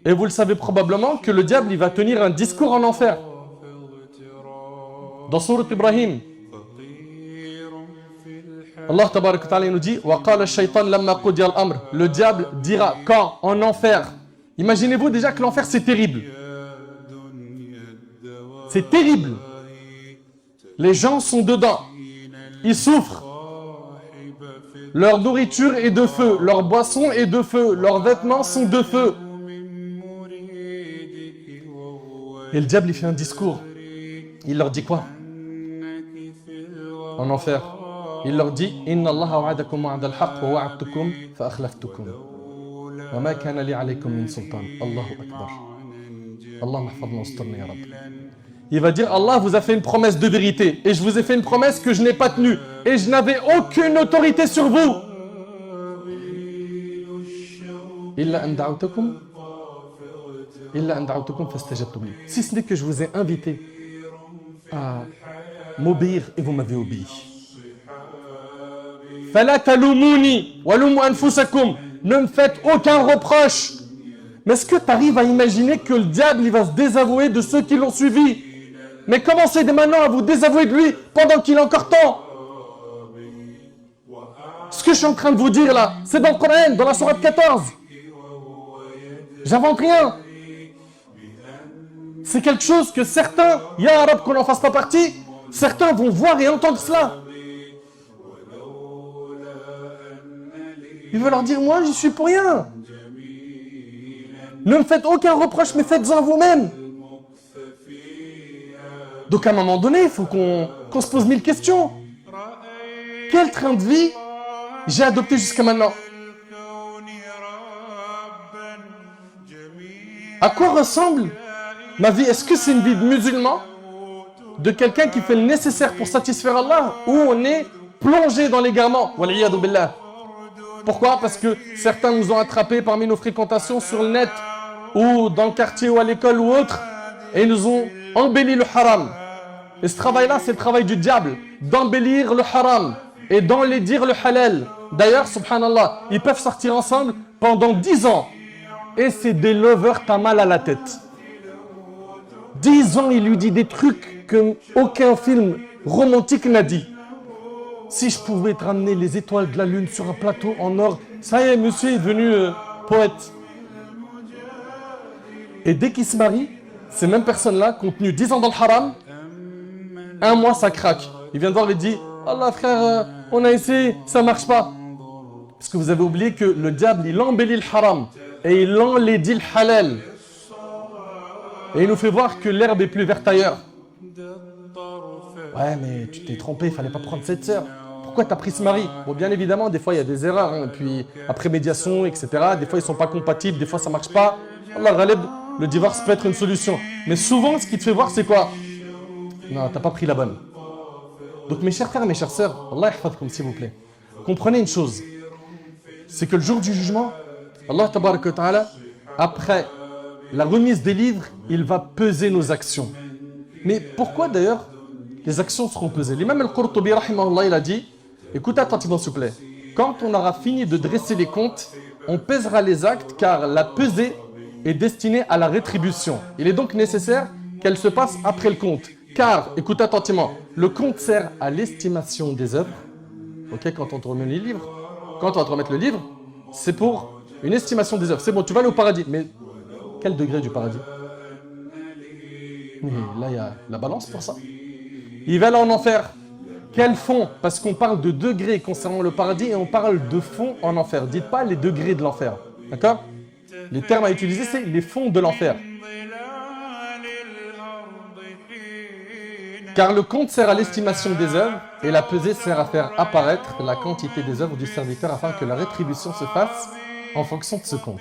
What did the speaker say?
Et vous le savez probablement que le diable, il va tenir un discours en enfer. Dans Sourate Ibrahim, Allah tabarak wa ta'ala nous dit وَقَالَ الشَّيْطَانُ لَمَّا قُضِيَ الْأَمْرُ. Le diable dira quand? En enfer. Imaginez-vous déjà que l'enfer c'est terrible. C'est terrible. Les gens sont dedans. Ils souffrent. Leur nourriture est de feu. Leur boisson est de feu. Leurs vêtements sont de feu. Et le diable il fait un discours. Il leur dit quoi? En enfer. Il leur dit Inna Allah wa'adakum wa'ada al-haqq wa wa'adtukum fa akhlaftukum. Wa ma kana li alaykum min sultan. Allahu akbar. Allah mahfadna wastarna ya Rabb. Il va dire Allah vous a fait une promesse de vérité et je vous ai fait une promesse que je n'ai pas tenue et je n'avais aucune autorité sur vous. Illa an da'awtukum fastajabtum li. Si ce n'est que je vous ai invité à m'obéir et vous m'avez obéi. Fala talumuni wa lumu anfusakum. Ne me faites aucun reproche. Mais est-ce que tu arrives à imaginer que le diable il va se désavouer de ceux qui l'ont suivi? Mais commencez dès maintenant à vous désavouer de lui pendant qu'il est encore temps. Ce que je suis en train de vous dire là, c'est dans le Coran, dans la sourate 14. J'invente rien. C'est quelque chose que certains, ya Arab qu'on n'en fasse pas partie, certains vont voir et entendre cela. Il veut leur dire, moi j'y suis pour rien. Ne me faites aucun reproche, mais faites-en vous-même. Donc à un moment donné, il faut qu'on se pose 1000 questions. Quel train de vie j'ai adopté jusqu'à maintenant? À quoi ressemble ma vie? Est-ce que c'est une vie de musulman? De quelqu'un qui fait le nécessaire pour satisfaire Allah? Ou on est plongé dans l'égarement? Wal'iyadu billah. Pourquoi? Parce que certains nous ont attrapés parmi nos fréquentations sur le net ou dans le quartier ou à l'école ou autre et nous ont embelli le haram. Et ce travail-là, c'est le travail du diable, d'embellir le haram et d'enlaidir le halal. D'ailleurs, subhanallah, ils peuvent sortir ensemble pendant 10 ans. Et c'est des lovers, t'as mal à la tête. 10 ans, il lui dit des trucs qu'aucun film romantique n'a dit. Si je pouvais te ramener les étoiles de la lune sur un plateau en or, ça y est, monsieur est devenu poète. Et dès qu'il se marie, ces mêmes personnes-là, qui ont tenu 10 ans dans le haram, un mois ça craque. Il vient de voir et dit Allah frère, on a essayé, ça marche pas. Parce que vous avez oublié que le diable, il embellit le haram et il enlaidit le halal. Et il nous fait voir que l'herbe est plus verte ailleurs. Ouais, mais tu t'es trompé, il fallait pas prendre cette sœur. Pourquoi tu as pris ce mari? Bon, bien évidemment, des fois il y a des erreurs, hein, et puis après médiation, etc. Des fois ils sont pas compatibles, des fois ça marche pas. Allah ghalib, le divorce peut être une solution. Mais souvent, ce qui te fait voir, c'est quoi? Non, t'as pas pris la bonne. Donc mes chers frères et mes chères sœurs, Allah yahfadkoum s'il vous plaît. Comprenez une chose, c'est que le jour du jugement, Allah tabarak wa ta'ala, après la remise des livres, il va peser nos actions. Mais pourquoi d'ailleurs les actions seront pesées? L'imam al-Qurtubi, rahimahullah, il a dit, écoutez attentivement s'il vous plaît, quand on aura fini de dresser les comptes, on pèsera les actes car la pesée est destinée à la rétribution. Il est donc nécessaire qu'elle se passe après le compte. Car, écoutez attentivement, le compte sert à l'estimation des œuvres. Ok, quand on te remet les livres, quand on va te remettre le livre, c'est pour une estimation des œuvres. C'est bon, tu vas aller au paradis. Mais quel degré du paradis? Mais là, il y a la balance pour ça. Il va aller en enfer. Quel fond? Parce qu'on parle de degrés concernant le paradis et on parle de fond en enfer. Dites pas les degrés de l'enfer. D'accord? Les termes à utiliser, c'est les fonds de l'enfer. Car le compte sert à l'estimation des œuvres et la pesée sert à faire apparaître la quantité des œuvres du serviteur afin que la rétribution se fasse en fonction de ce compte.